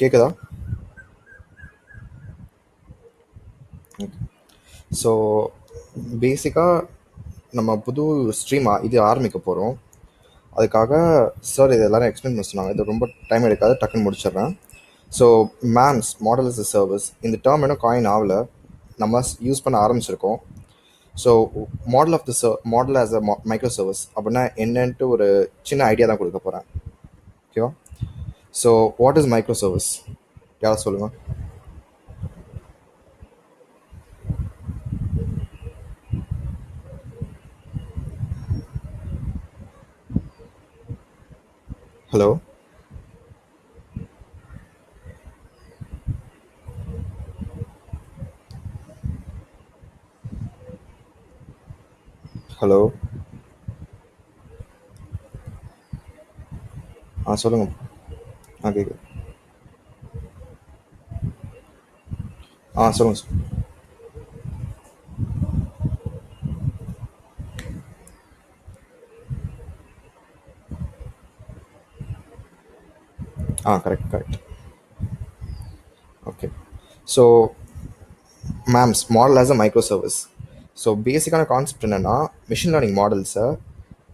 கேட்குதா? ஸோ பேசிக்காக நம்ம புது ஸ்ட்ரீம் இது ஆரம்பிக்க போகிறோம். அதுக்காக சார் இது எல்லாரும் எக்ஸ்பிளைன் பண்ண சொன்னாங்க. இது ரொம்ப டைம் எடுக்காது, டக்குன்னு முடிச்சிடுறேன். ஸோ மேம்ஸ் மாடல் இஸ் அ சர்வீஸ் இந்த டேர்ம் இன்னும் காயின் ஆகல, நம்ம யூஸ் பண்ண ஆரம்பிச்சிருக்கோம். So model as a micro service அப்படின்னா என்னன்ட்டு ஒரு சின்ன ஐடியா தான் கொடுக்க போகிறேன். ஓகேவா? So what is micro service? யாராவது சொல்லுங்கள். ஹலோ? ஹலோ? சொல்லுங்கள். கேட்குது. சொல்லுங்கள் sir. Correct correct. Okay. So மேம்ஸ் model as a micro service. So பேசிக்கான கான்செப்ட் என்னென்னா, மிஷின் லேர்னிங் மாடல்ஸை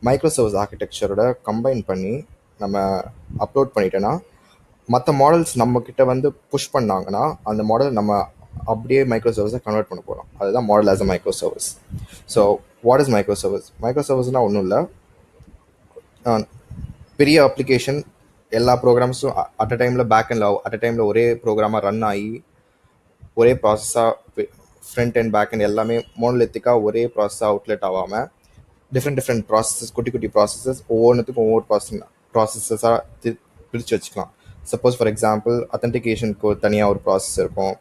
மைக்ரோ சர்வீஸ் ஆர்கிடெக்சரோட கம்பைன் பண்ணி நம்ம அப்லோட் பண்ணிட்டோன்னா, மற்ற மாடல்ஸ் நம்மக்கிட்ட வந்து புஷ் பண்ணாங்கன்னா அந்த மாடல் நம்ம அப்படியே மைக்ரோ சர்வீஸை கன்வெர்ட் பண்ண போகிறோம். அதுதான் model as a micro service. So what is micro service? Micro சர்வீஸ்னால் ஒன்றும் இல்லை, பெரிய அப்ளிகேஷன் எல்லா ப்ரோக்ராம்ஸும் அட் அ டைமில் அட் அ டைமில் ஒரே ப்ரோக்ராமாக ரன் ஆகி ஒரே ப்ராசஸாக ஃப்ரண்ட் அண்ட் பேக் அண்ட் எல்லாமே மோனோலித்திக்காக ஒரே ப்ராசஸாக அவுட்லெட் ஆகாமல் டிஃப்ரெண்ட் ப்ராசஸஸ், குட்டி குட்டி ப்ராசஸஸ், ஒவ்வொன்றுத்துக்கும் ஒவ்வொரு ப்ராசஸஸாக பிரித்து வச்சுக்கலாம். சப்போஸ் ஃபார் எக்ஸாம்பிள் அத்தன்டிகேஷனுக்கு தனியாக ஒரு ப்ராசஸ் இருக்கும்,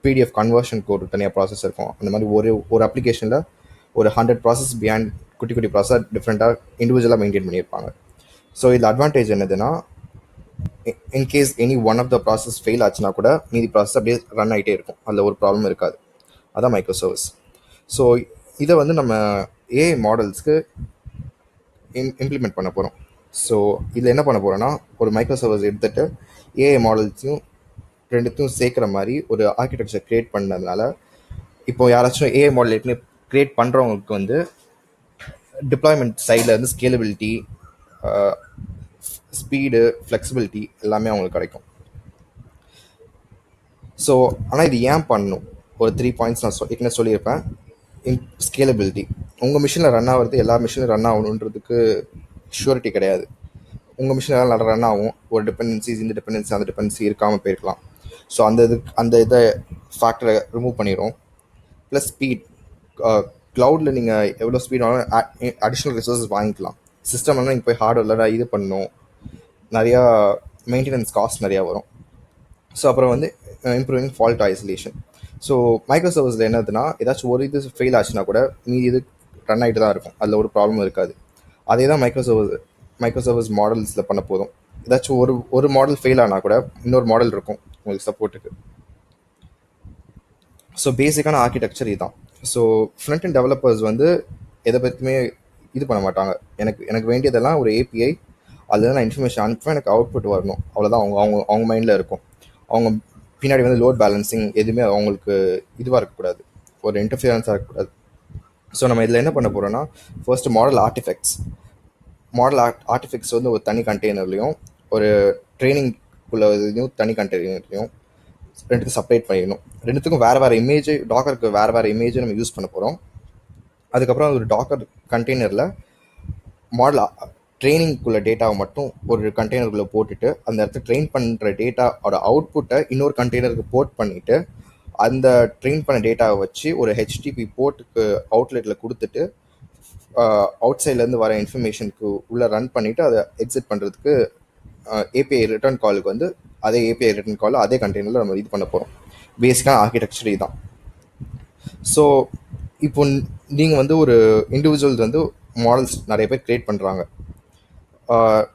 பிடிஎஃப் கன்வர்ஷனுக்கு ஒரு தனியாக ப்ராசஸ் இருக்கும். அந்த மாதிரி ஒரு அப்ளிகேஷனில் ஒரு 100 ப்ராசஸ் பிஹைண்ட் குட்டி குட்டி ப்ராசஸாக டிஃப்ரெண்ட்டாக இண்டிவிஜுவலாக மெயின்டைன் பண்ணியிருப்பாங்க. ஸோ இதில் அட்வான்டேஜ் என்னதுன்னா, in case any one of the process fail ஆச்சுன்னா கூட மீதி ப்ராசஸ் அப்படியே ரன் ஆகிட்டே இருக்கும், அதில் ஒரு ப்ராப்ளம் இருக்காது. அதான் மைக்ரோ சர்வீஸ். ஸோ இதை வந்து நம்ம ஏஐ மாடல்ஸ்க்கு இம்ப்ளிமெண்ட் பண்ண போகிறோம். ஸோ இதில் என்ன பண்ண போகிறோன்னா, ஒரு மைக்ரோ சர்வீஸ் எடுத்துகிட்டு ஏஐ மாடல்ஸையும் ரெண்டுத்தையும் சேர்க்குற மாதிரி ஒரு ஆர்கிடெக்சர் க்ரியேட் பண்ணதுனால, இப்போ யாராச்சும் ஏஐ மாடல் ஏற்கனவே க்ரியேட் பண்ணுறவங்களுக்கு வந்து டிப்ளாய்மெண்ட் சைடில் இருந்து ஸ்கேலபிலிட்டி, ஸ்பீடு, ஃப்ளெக்சிபிலிட்டி எல்லாமே அவங்களுக்கு கிடைக்கும். ஸோ ஆனால் இது ஏன் பண்ணணும்? ஒரு 3 பாயிண்ட்ஸ் நான் ஏற்கனவே சொல்லியிருப்பேன். ஸ்கேலபிலிட்டி. உங்கள் மிஷினில் ரன் ஆகிறது எல்லா மிஷினில் ரன் ஆகணுன்றதுக்கு ஷூரிட்டி கிடையாது. உங்கள் மிஷினில் எல்லாம் ரன் ஆகும், ஒரு டிபெண்டன்சிஸ் இந்த டிபெண்டன்சி அந்த டிபெண்டன்சி இருக்காமல் போயிருக்கலாம். ஸோ அந்த இதை ஃபேக்டரை ரிமூவ் பண்ணிடும். Plus speed. க்ளவுடில் நீங்கள் எவ்வளோ ஸ்பீட் ஆனாலும் அடிஷ்னல் ரிசோர்ஸஸ் வாங்கிக்கலாம். சிஸ்டம்லாம் நீங்கள் போய் ஹார்ட்வேரில் இது பண்ணணும், நிறையா மெயின்டெனன்ஸ் காஸ்ட் நிறையா வரும். ஸோ அப்புறம் வந்து improving fault isolation. So micro சர்வீஸில் என்னதுன்னா, ஏதாச்சும் ஒரு இது ஃபெயில் ஆச்சுன்னா கூட மீதி இது ரன் ஆகிட்டு தான் இருக்கும், அதில் ஒரு ப்ராப்ளம் இருக்காது. அதே தான் மைக்ரோ சர்வீஸ் மாடல்ஸில் பண்ண போதும். ஏதாச்சும் ஒரு மாடல் ஃபெயில் ஆனால் கூட இன்னொரு மாடல் இருக்கும் உங்களுக்கு சப்போர்ட்டுக்கு. ஸோ பேசிக்கான ஆர்கிடெக்சர் இதுதான். ஸோ ஃப்ரண்ட் அண்ட் டெவலப்பர்ஸ் வந்து எதை பற்றியுமே இது பண்ண மாட்டாங்க. எனக்கு வேண்டியதெல்லாம் ஒரு ஏபிஐ, அதில் நான் இன்ஃபர்மேஷன் அனுப்புவேன், எனக்கு அவுட்புட் வரணும், அவ்வளோதான் அவங்க அவங்க அவங்க மைண்டில் இருக்கும். அவங்க பின்னாடி வந்து லோட் பேலன்சிங் எதுவுமே அவங்களுக்கு இதுவாக இருக்கக்கூடாது, ஒரு இன்டர்ஃபியரன்ஸாக இருக்கக்கூடாது. ஸோ நம்ம இதில் என்ன பண்ண போகிறோன்னா, ஃபர்ஸ்ட் மாடல் ஆர்டிஃபெக்ட்ஸ் வந்து ஒரு தனி கண்டெய்னர்லையும் ஒரு ட்ரைனிங்குள்ள இதுலையும் தனி கண்டெய்னர்லையும் ரெண்டுத்துக்கும் செப்பரேட் பண்ணிடணும். ரெண்டுத்துக்கும் வேறு வேறு இமேஜ், டாக்கருக்கு வேறு வேறு இமேஜை நம்ம யூஸ் பண்ண போகிறோம். அதுக்கப்புறம் ஒரு டாக்கர் கண்டெய்னரில் மாடல் ட்ரைனிங்குள்ள டேட்டாவை மட்டும் ஒரு கண்டெய்னருக்குள்ளே போட்டுட்டு, அந்த இடத்துல ட்ரெயின் பண்ணுற டேட்டாவோட அவுட்புட்டை இன்னொரு கண்டெய்னருக்கு போர்ட் பண்ணிவிட்டு, அந்த ட்ரெயின் பண்ண டேட்டாவை வச்சு ஒரு ஹெச்டிபி போர்ட்டுக்கு அவுட்லெட்டில் கொடுத்துட்டு, அவுட் சைட்லேருந்து வர இன்ஃபர்மேஷனுக்கு உள்ளே ரன் பண்ணிவிட்டு அதை எக்ஸிட் பண்ணுறதுக்கு ஏபிஐ ரிட்டர்ன் காலுக்கு வந்து அதே ஏபிஐ ரிட்டர்ன் கால் அதே கண்டெய்னரில் நம்ம இது பண்ண போகிறோம். பேசிக்கான ஆர்கிடெக்சர் இதுதான். ஸோ இப்போ நீங்கள் வந்து ஒரு இண்டிவிஜுவல்ஸ் வந்து மாடல்ஸ் நிறைய பேர் க்ரியேட் பண்ணுறாங்க.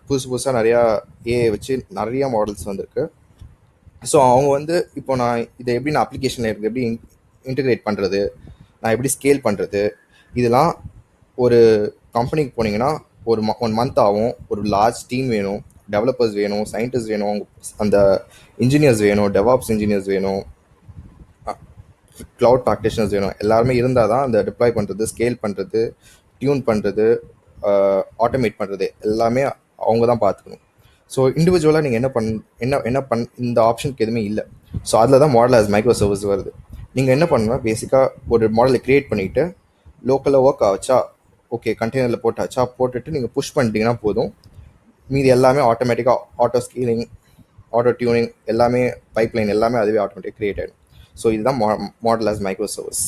புதுசாக நிறையா ஏஐ வச்சு நிறையா மாடல்ஸ் வந்திருக்கு. ஸோ அவங்க வந்து இப்போ நான் இதை எப்படி நான் அப்ளிகேஷனில் இருக்குது எப்படி இன்டிகிரேட் பண்ணுறது, நான் எப்படி ஸ்கேல் பண்ணுறது, இதெல்லாம் ஒரு கம்பெனிக்கு போனீங்கன்னா ஒரு 1 மந்த் ஆகும், ஒரு லார்ஜ் டீம் வேணும், டெவலப்பர்ஸ் வேணும், சயின்டிஸ்ட் வேணும், அந்த இன்ஜினியர்ஸ் வேணும், டெவாப்ஸ் இன்ஜினியர்ஸ் வேணும், க்ளவுட் ப்ராக்டிஷனர்ஸ் வேணும். எல்லாருமே இருந்தால் தான் அந்த டிப்ளாய் பண்ணுறது, ஸ்கேல் பண்ணுறது, டியூன் பண்ணுறது, ஆட்டோமேட் பண்ணுறது எல்லாமே அவங்க தான் பார்த்துக்கணும். ஸோ இண்டிவிஜுவலாக நீங்கள் என்ன இந்த ஆப்ஷனுக்கு எதுவுமே இல்லை. ஸோ அதில் தான் மாடல் ஆஸ் மைக்ரோ சர்வீஸ் வருது. நீங்கள் என்ன பண்ணணும்னா பேசிக்காக ஒரு மாடலை க்ரியேட் பண்ணிவிட்டு லோக்கலில் ஒர்க் ஆச்சா, ஓகே கண்டெய்னரில் போட்டுட்டு நீங்கள் புஷ் பண்ணிட்டீங்கன்னா போதும். மீதி எல்லாமே ஆட்டோமேட்டிக்காக ஆட்டோ ஸ்கேலிங், ஆட்டோ டியூனிங் எல்லாமே, பைப்லைன் எல்லாமே அதுவே ஆட்டோமேட்டிக் க்ரியேட் ஆகிடும். ஸோ இதுதான் மாடல் ஆஸ் மைக்ரோ சர்வீஸ்.